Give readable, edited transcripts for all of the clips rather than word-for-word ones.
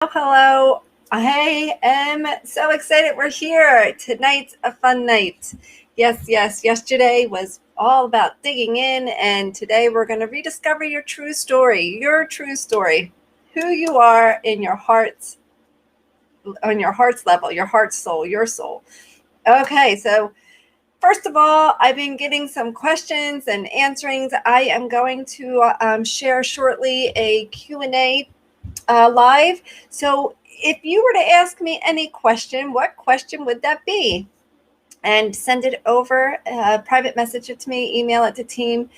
Hello. I am so excited we're here. Tonight's a fun night. Yes. Yesterday was all about digging in, and today we're going to rediscover your true story, who you are in your heart's on your heart's level, your heart soul, your soul. Okay, so first of all, I've been getting some questions and answerings. I am going to share shortly a Q&A live. So if you were to ask me any question, what question would that be? And send it over, private message it to me, email it to team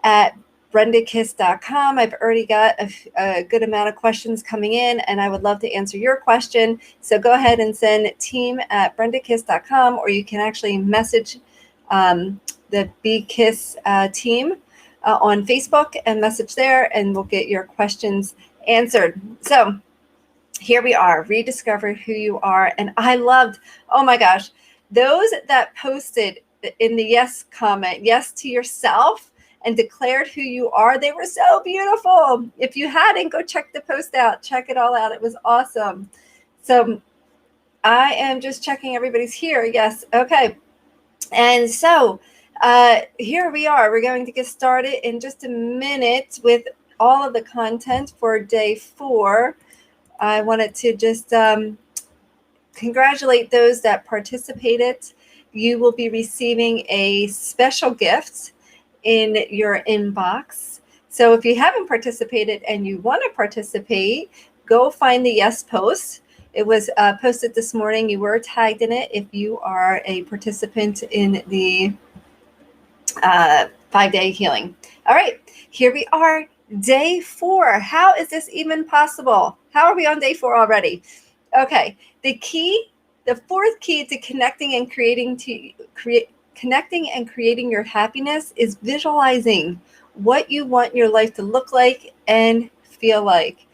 at brendakiss.com. I've already got a good amount of questions coming in, and I would love to answer your question. So go ahead and send team at brendakiss.com, or you can actually message the BKiss team on Facebook and message there, and we'll get your questions answered. So here we are, rediscover who you are. And I loved, oh my gosh, those that posted in the yes comment, yes to yourself, and declared who you are. They were so beautiful. If you hadn't, go check the post out. Check it all out. It was awesome. So I am just checking everybody's here. Yes. Okay. And so here we are. We're going to get started in just a minute with all of the content for day 4. I wanted to just congratulate those that participated. You will be receiving a special gift in your inbox. So if you haven't participated and you want to participate, go find the yes post. It was posted this morning. You were tagged in it if you are a participant in the 5-day healing. All right, here we are, day 4. How is this even possible? How are we on day 4 already? Okay, the 4th key to connecting and creating your happiness is visualizing what you want your life to look like and feel like.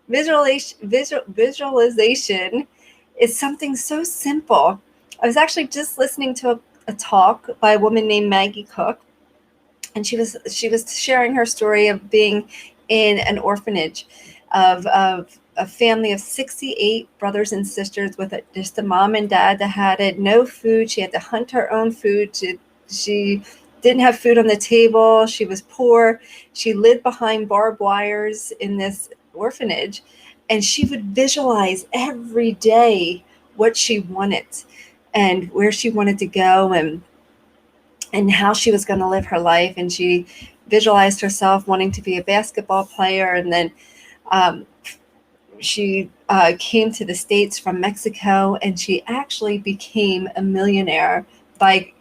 Visualization is something so simple. I was actually just listening to a talk by a woman named Maggie Cook, and she was sharing her story of being in an orphanage of a family of 68 brothers and sisters with just a mom and dad that had no food. She had to hunt her own food. She didn't have food on the table. She was poor. She lived behind barbed wires in this orphanage, and she would visualize every day what she wanted and where she wanted to go and how she was going to live her life. And she visualized herself wanting to be a basketball player, and then she came to the States from Mexico, and she actually became a millionaire by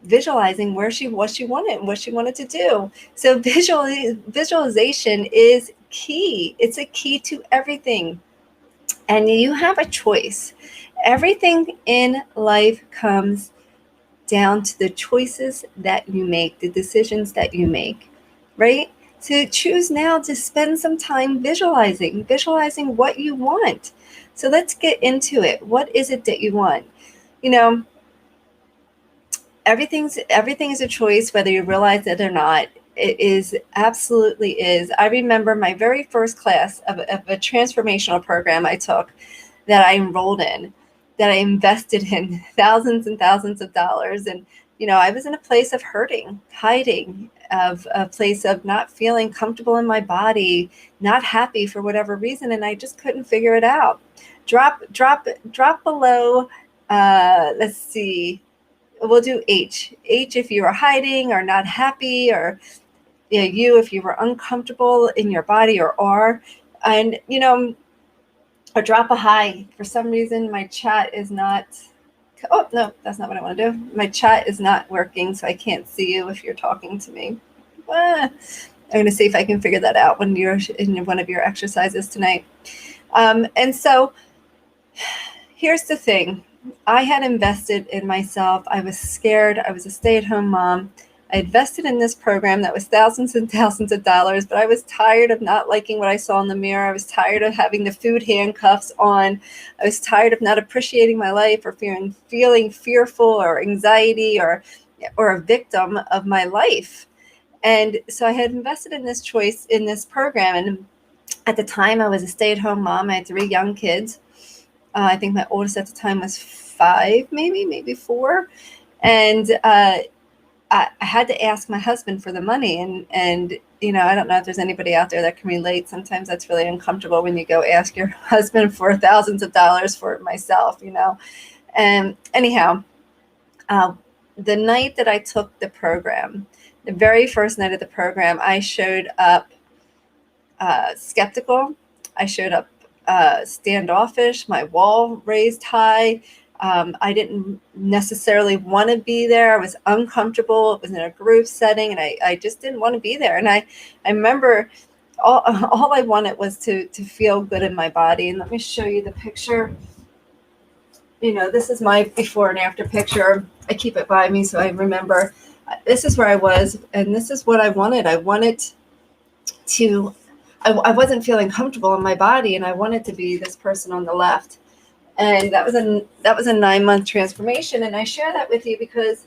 visualizing what she wanted and what she wanted to do. So visualization is key. It's a key to everything. And you have a choice. Everything in life comes down to the choices that you make, the decisions that you make, right? So choose now to spend some time visualizing what you want. So let's get into it. What is it that you want? You know, everything is a choice, whether you realize it or not. It is, absolutely is. I remember my very first class of a transformational program I took, that I enrolled in, that I invested in thousands and thousands of dollars. And, I was in a place of hurting, hiding, of a place of not feeling comfortable in my body, not happy for whatever reason. And I just couldn't figure it out. Drop below, let's see, we'll do H. H if you were hiding or not happy, or U if you were uncomfortable in your body, or R. And, or drop a high. For some reason, my chat is not, oh, no, that's not what I want to do. My chat is not working, so I can't see you if you're talking to me. I'm going to see if I can figure that out when you're in one of your exercises tonight. And so here's the thing. I had invested in myself. I was scared. I was a stay-at-home mom. I invested in this program that was thousands and thousands of dollars, but I was tired of not liking what I saw in the mirror. I was tired of having the food handcuffs on. I was tired of not appreciating my life, or feeling fearful or anxiety or a victim of my life. And so I had invested in this program, and At the time, I was a stay-at-home mom. I had 3 young kids. I think my oldest at the time was 5, maybe 4. And I had to ask my husband for the money. And I don't know if there's anybody out there that can relate. Sometimes that's really uncomfortable when you go ask your husband for thousands of dollars for it myself. And anyhow, the night that I took the program, the very first night of the program, I showed up skeptical. I showed up standoffish, my wall raised high. I didn't necessarily want to be there. I was uncomfortable. It was in a group setting, and I just didn't want to be there. And I remember all I wanted was to feel good in my body. And let me show you the picture. This is my before and after picture. I keep it by me so I remember. This is where I was, and this is what I wanted. I wanted to, I wasn't feeling comfortable in my body, and I wanted to be this person on the left. And that was a 9-month transformation. And I share that with you because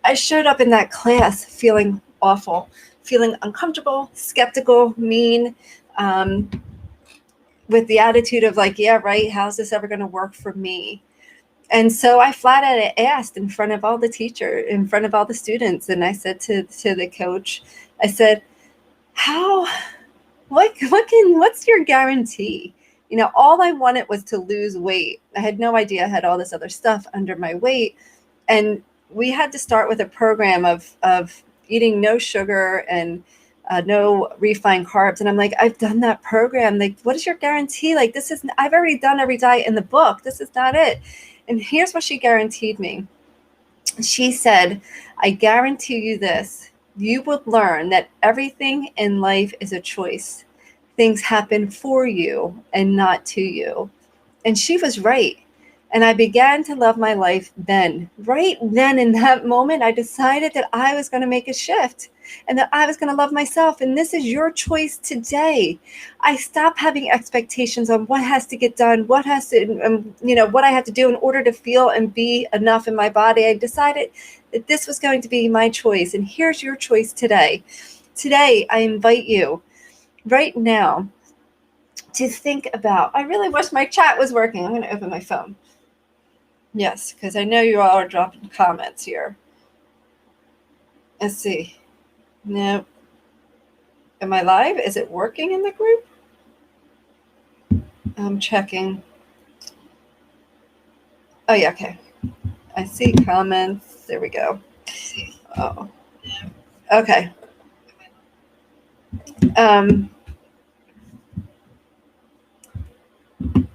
I showed up in that class feeling awful, feeling uncomfortable, skeptical, mean, with the attitude of like, yeah, right, how's this ever going to work for me? And so I flat out asked in front of all the teachers, in front of all the students, and I said to the coach, I said, what's your guarantee? All I wanted was to lose weight. I had no idea I had all this other stuff under my weight. And we had to start with a program of eating no sugar and no refined carbs. And I'm like, I've done that program. Like, what is your guarantee? Like, I've already done every diet in the book. This is not it. And here's what she guaranteed me. She said, I guarantee you this. You will learn that everything in life is a choice. Things happen for you and not to you. And she was right. And I began to love my life then. Right then, in that moment, I decided that I was going to make a shift and that I was going to love myself. And this is your choice today. I stopped having expectations on what has to get done, what I have to do in order to feel and be enough in my body. I decided that this was going to be my choice. And here's your choice today. Today, I invite you right now to think about, I really wish my chat was working. I'm going to open my phone. Yes, because I know you all are dropping comments here. Let's see. No. Am I live? Is it working in the group? I'm checking. Oh, yeah, okay. I see comments. There we go. Oh. Okay.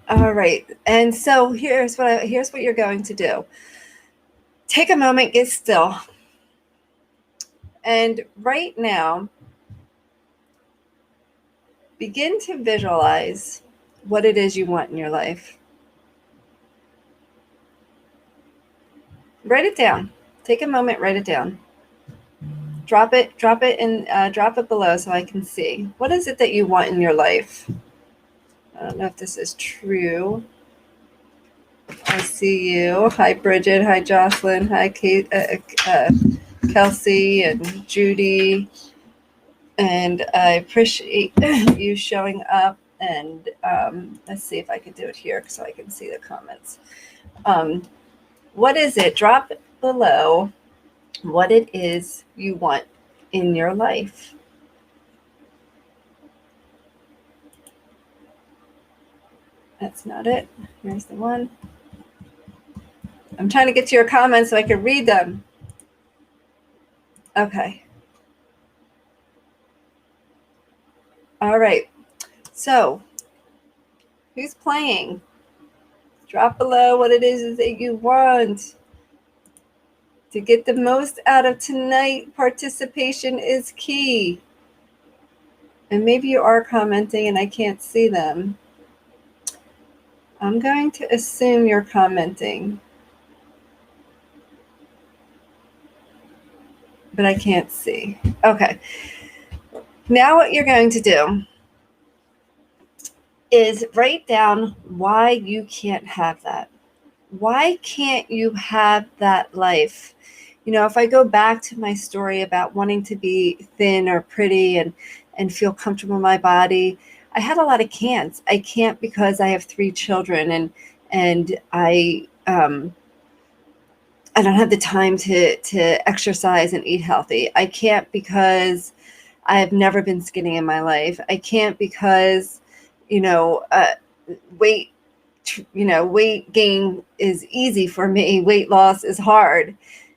All right. And so here's what you're going to do. Take a moment, get still. And right now, begin to visualize what it is you want in your life. Write it down. Take a moment, write it down. Drop it below so I can see. What is it that you want in your life? I don't know if this is true. I see you. Hi, Bridget. Hi, Jocelyn. Hi, Kate, Kelsey, and Judy. And I appreciate you showing up. And let's see if I can do it here so I can see the comments. What is it? Drop below what it is you want in your life. That's not it. Here's the one. I'm trying to get to your comments so I can read them. Okay. All right. So, who's playing? Drop below what it is that you want. To get the most out of tonight, participation is key. And maybe you are commenting and I can't see them. I'm going to assume you're commenting. But I can't see. Okay. Now what you're going to do is write down why you can't have that. Why can't you have that life? If I go back to my story about wanting to be thin or pretty and feel comfortable in my body, I had a lot of can'ts. I can't because I have 3 children, and I don't have the time to exercise and eat healthy. I can't because I have never been skinny in my life. I can't because, you know, weight, weight gain is easy for me. Weight loss is hard.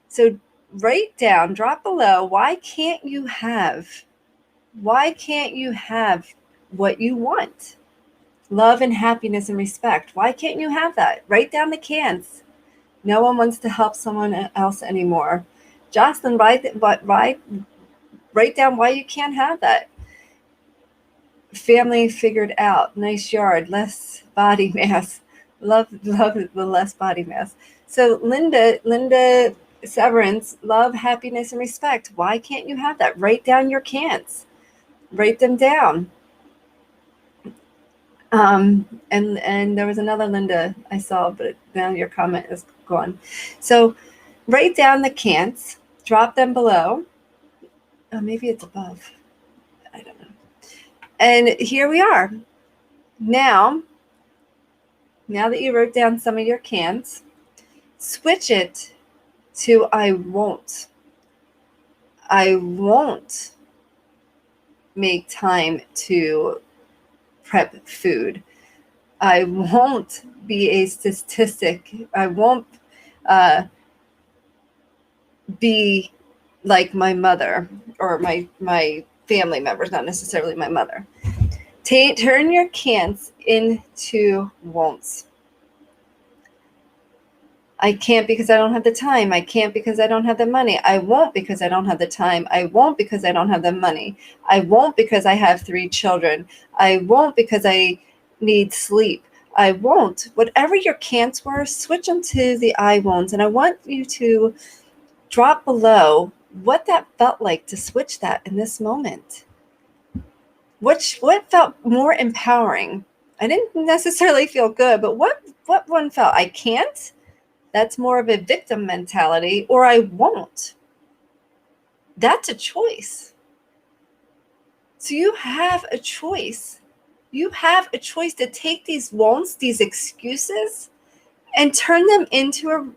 So write down, drop below, why can't you have what you want? Love and happiness and respect. Why can't you have that? Write down the can'ts. No one wants to help someone else anymore. Jocelyn, write down why you can't have that. Family figured out. Nice yard. Less body mass. Love the less body mass. So Linda Severance, love, happiness, and respect. Why can't you have that? Write down your can'ts. Write them down. And there was another Linda I saw, but now your comment is gone. So write down the can'ts, drop them below. Maybe it's above. I don't know. And here we are. Now that you wrote down some of your can'ts, switch it to I won't. I won't make time to prep food. I won't be a statistic. I won't be like my mother or my family members, not necessarily my mother. Turn your can'ts into won'ts. I can't because I don't have the time. I can't because I don't have the money. I won't because I don't have the time. I won't because I don't have the money. I won't because I have 3 children. I won't because I need sleep. I won't. Whatever your can'ts were, switch them to the I won't. And I want you to drop below what that felt like to switch that in this moment. What felt more empowering? I didn't necessarily feel good, but what one felt? I can't? That's more of a victim mentality, or I won't. That's a choice. So you have a choice. You have a choice to take these won'ts, these excuses, and turn them into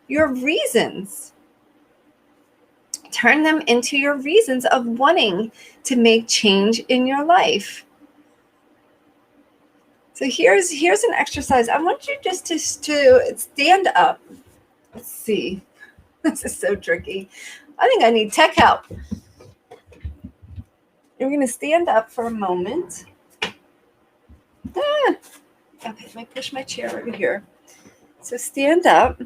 your reasons. Turn them into your reasons of wanting to make change in your life. So here's an exercise. I want you just to stand up. Let's see. This is so tricky. I think I need tech help. You're going to stand up for a moment. Okay, let me push my chair over here. So stand up.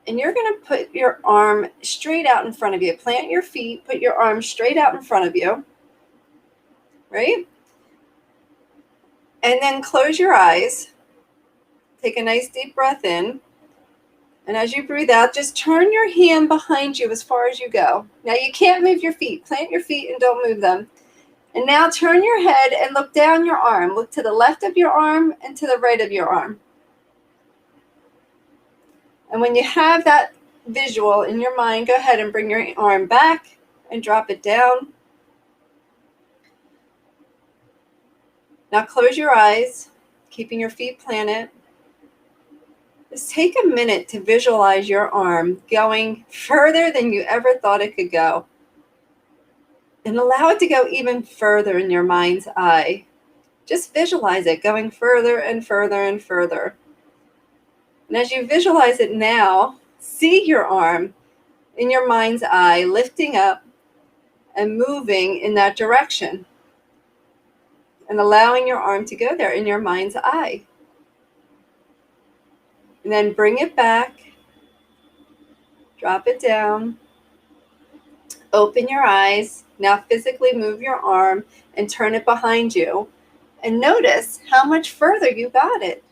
And you're going to put your arm straight out in front of you. Plant your feet, put your arm straight out in front of you. Right? And then close your eyes. Take a nice deep breath in. And as you breathe out, just turn your hand behind you as far as you go. Now you can't move your feet. Plant your feet and don't move them. And now turn your head and look down your arm. Look to the left of your arm and to the right of your arm. And when you have that visual in your mind, go ahead and bring your arm back and drop it down. Now close your eyes, keeping your feet planted. Just take a minute to visualize your arm going further than you ever thought it could go. And allow it to go even further in your mind's eye. Just visualize it going further and further and further. And as you visualize it now, see your arm in your mind's eye lifting up and moving in that direction. And allowing your arm to go there in your mind's eye. And then bring it back. Drop it down. Open your eyes. Now physically move your arm and turn it behind you. And notice how much further you got it.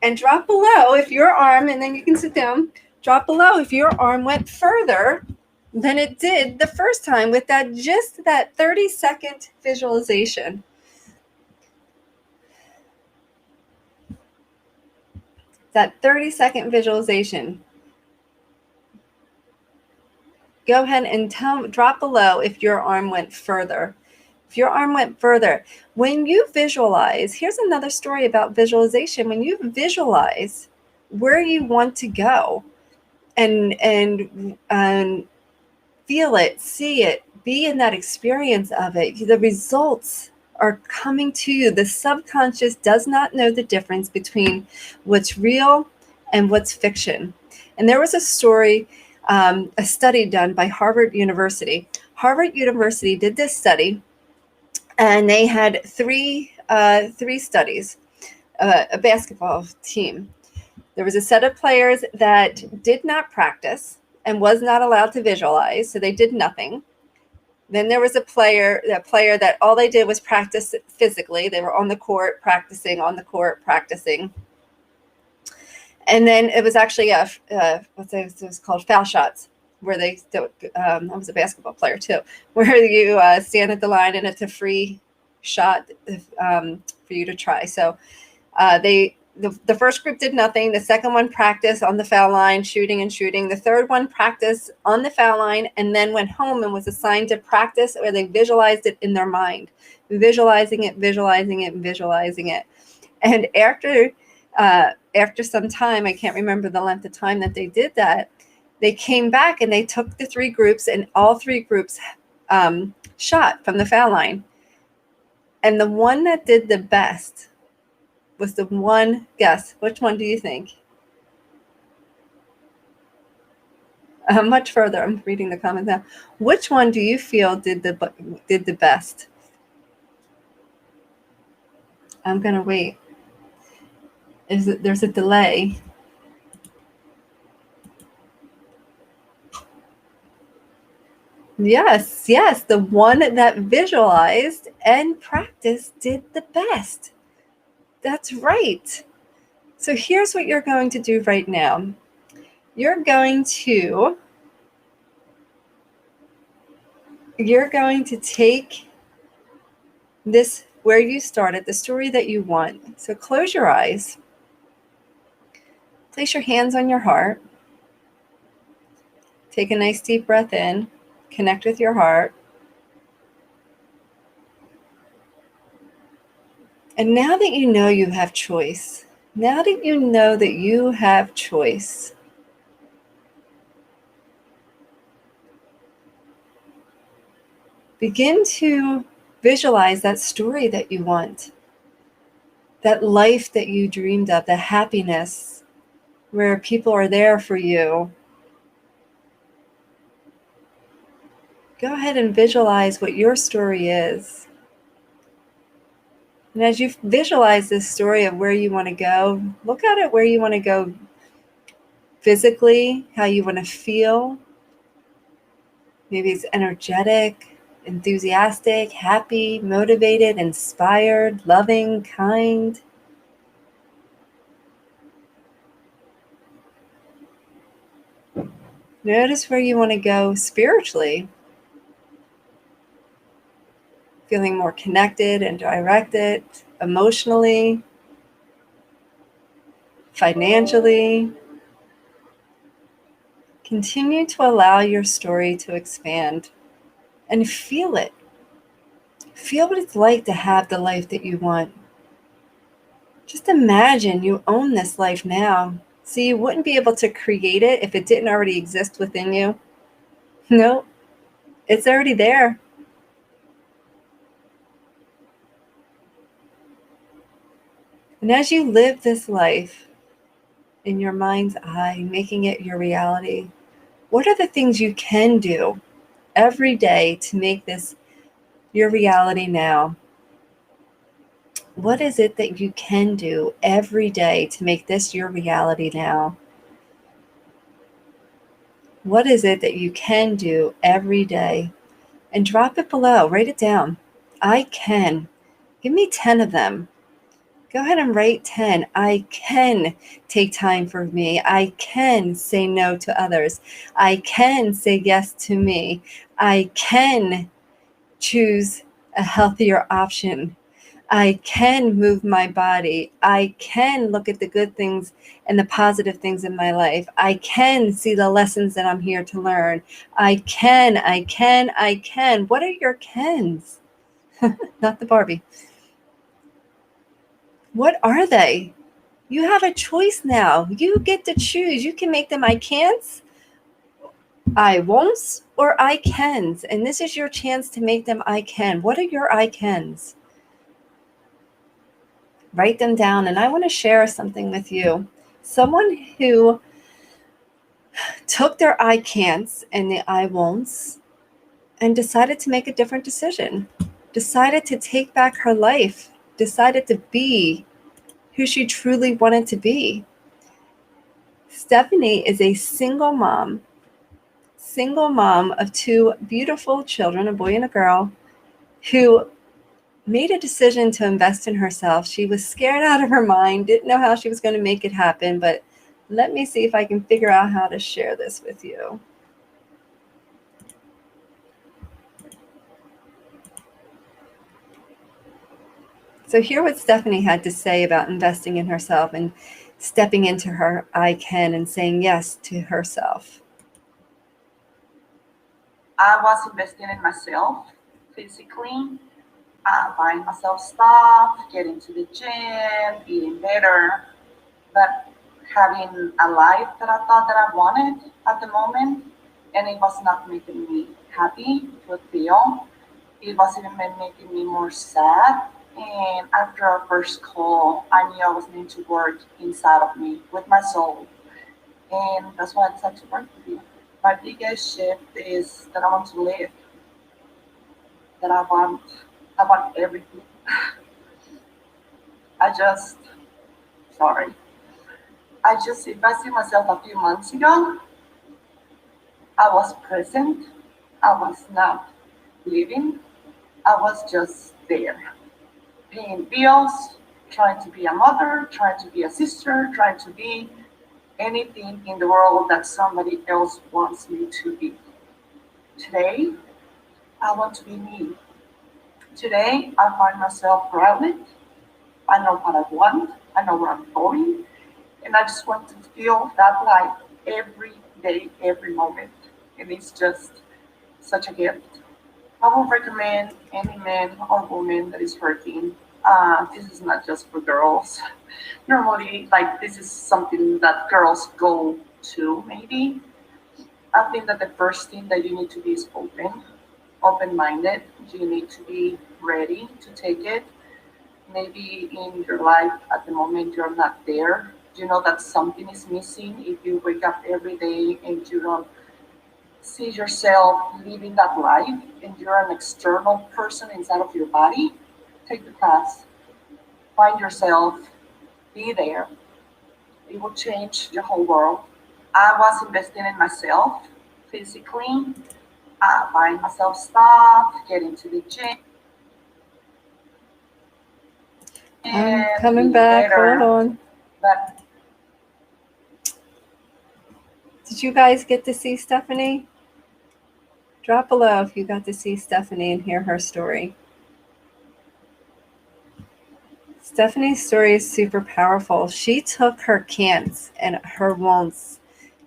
And drop below if your arm, and then you can sit down, drop below if your arm went further than it did the first time with that 30-second visualization. That 30-second visualization. Go ahead and drop below if your arm went further. If your arm went further, when you visualize, here's another story about visualization. When you visualize where you want to go and feel it, see it, be in that experience of it, the results are coming to you. The subconscious does not know the difference between what's real and what's fiction. And there was a story, a study done by Harvard University. Harvard University did this study, and they had three studies. A basketball team. There was a set of players that did not practice and was not allowed to visualize, so they did nothing. Then there was a player that all they did was practice physically. They were on the court, practicing. And then it was actually it was called foul shots, where they I was a basketball player too, where you stand at the line and it's a free shot for you to try. So the first group did nothing. The second one practiced on the foul line, shooting. The third one practiced on the foul line and then went home and was assigned to practice, or they visualized it in their mind, visualizing it. And after some time, I can't remember the length of time that they did that, they came back and they took the three groups, and all three groups shot from the foul line. And the one that did the best was the one, guess, which one do you think? Much further, I'm reading the comments now. Which one do you feel did the best? I'm going to wait. There's a delay. Yes, the one that visualized and practiced did the best. That's right. So here's what you're going to do right now. You're going to take this where you started, the story that you want. So close your eyes. Place your hands on your heart. Take a nice deep breath in. Connect with your heart. And now that you know you have choice, begin to visualize that story that you want, that life that you dreamed of, the happiness where people are there for you. Go ahead and visualize what your story is. And as you visualize this story of where you want to go, look at it where you want to go physically, how you want to feel. Maybe it's energetic, enthusiastic, happy, motivated, inspired, loving, kind. Notice where you want to go spiritually. Feeling more connected and directed emotionally, financially. Continue to allow your story to expand and feel it. Feel what it's like to have the life that you want. Just imagine you own this life now. So you wouldn't be able to create it if it didn't already exist within you. No, it's already there. And as you live this life in your mind's eye, making it your reality, what are the things you can do every day to make this your reality now? What is it that you can do every day to make this your reality now? What is it that you can do every day? And drop it below. Write it down. I can. Give me 10 of them. Go ahead and write 10. I can take time for me. I can say no to others. I can say yes to me. I can choose a healthier option. I can move my body. I can look at the good things and the positive things in my life. I can see the lessons that I'm here to learn. I can. What are your cans? Not the Barbie. What are they? You have a choice now. You get to choose. You can make them I can'ts, I won'ts, or I cans. And this is your chance to make them I can. What are your I cans? Write them down. And I want to share something with you. Someone who took their I can'ts and the I won'ts and decided to make a different decision, decided to take back her life, decided to be who she truly wanted to be. Stephanie is a single mom of two beautiful children, a boy and a girl, who made a decision to invest in herself. She was scared out of her mind, didn't know how she was going to make it happen, but let me see if I can figure out how to share this with you. So hear what Stephanie had to say about investing in herself and stepping into her I can and saying yes to herself. I was investing in myself physically, buying myself stuff, getting to the gym, eating better, but having a life that I thought that I wanted at the moment, and it was not making me happy, fulfilled. It was even making me more sad. And after our first call, I knew I was needing to work inside of me with my soul, and that's why I decided to work with you. My biggest shift is that I want to live, that I want everything. I just, sorry, if I see myself a few months ago, I was present, I was not living, I was just there, paying bills, trying to be a mother, trying to be a sister, trying to be anything in the world that somebody else wants me to be. Today, I want to be me. Today, I find myself grounded. I know what I want. I know where I'm going. And I just want to feel that life every day, every moment. And it's just such a gift. I would recommend any man or woman that is hurting. This is not just for girls. Normally, like, this is something that girls go to, maybe. I think that the first thing that you need to be is open minded. You need to be ready to take it. Maybe in your life at the moment you're not there. You know that something is missing if you wake up every day and you don't see yourself living that life and you're an external person inside of your body. Take the class, find yourself, be there. It will change your whole world. I was investing in myself physically, buying myself stuff, getting to the gym, I'm and coming being back. Hold better. on. But Did you guys get to see Stephanie? Drop below if you got to see Stephanie and hear her story. Stephanie's story is super powerful. She took her can'ts and her won'ts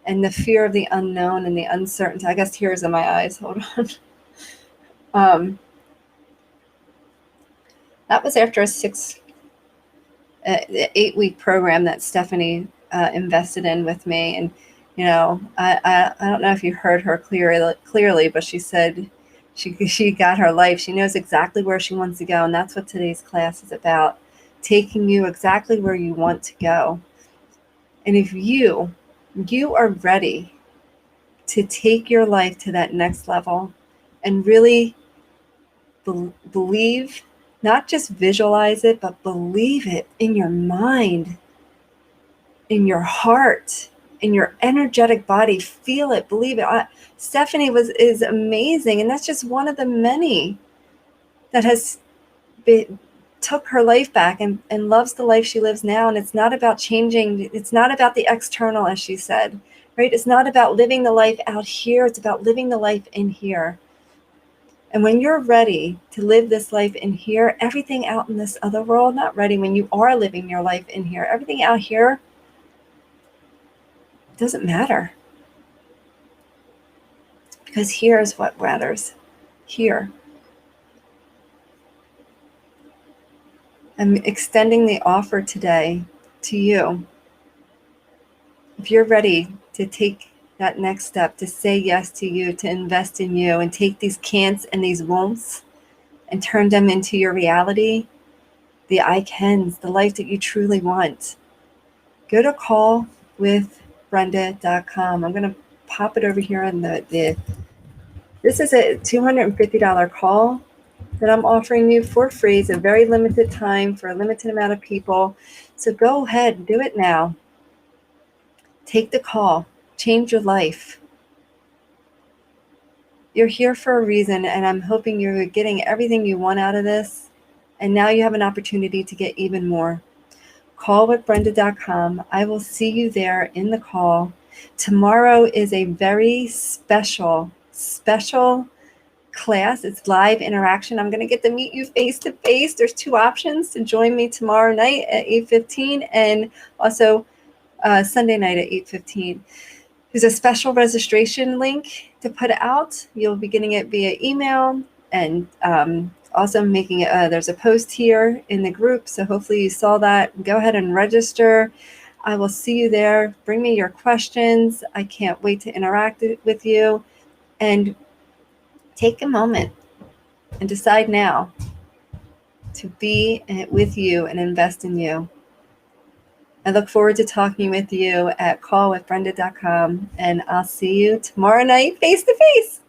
and the fear of the unknown and the uncertainty. I got tears in my eyes. Hold on. That was after a 8-week program that Stephanie invested in with me. And, you know, I don't know if you heard her clearly, but she said she got her life. She knows exactly where she wants to go. And that's what today's class is about, taking you exactly where you want to go. And if you are ready to take your life to that next level and really believe, not just visualize it, but believe it in your mind, in your heart, in your energetic body. Feel it, believe it. Stephanie is amazing, and that's just one of the many that has took her life back and loves the life she lives now. And it's not about changing. It's not about the external, as she said, right? It's not about living the life out here. It's about living the life in here. And when you're ready to live this life in here, everything out in this other world, not ready when you are living your life in here, everything out here doesn't matter. Because here is what matters. Here. I'm extending the offer today to you. If you're ready to take that next step, to say yes to you, to invest in you, and take these can'ts and these won'ts and turn them into your reality, the I cans, the life that you truly want, go to callwithbrenda.com. I'm going to pop it over here on this is a $250 call that I'm offering you for free. It's a very limited time for a limited amount of people. So go ahead and do it now. Take the call. Change your life. You're here for a reason, and I'm hoping you're getting everything you want out of this. And now you have an opportunity to get even more. Callwithbrenda.com. I will see you there in the call. Tomorrow is a very special class. It's live interaction. I'm going to get to meet you face to face. There's 2 options to join me tomorrow night at 8:15 and also Sunday night at 8:15. There's a special registration link to put out. You'll be getting it via email, and also making it. There's a post here in the group, so hopefully you saw that. Go ahead and register. I will see you there. Bring me your questions. I can't wait to interact with you. And take a moment and decide now to be with you and invest in you. I look forward to talking with you at callwithbrenda.com, and I'll see you tomorrow night face to face.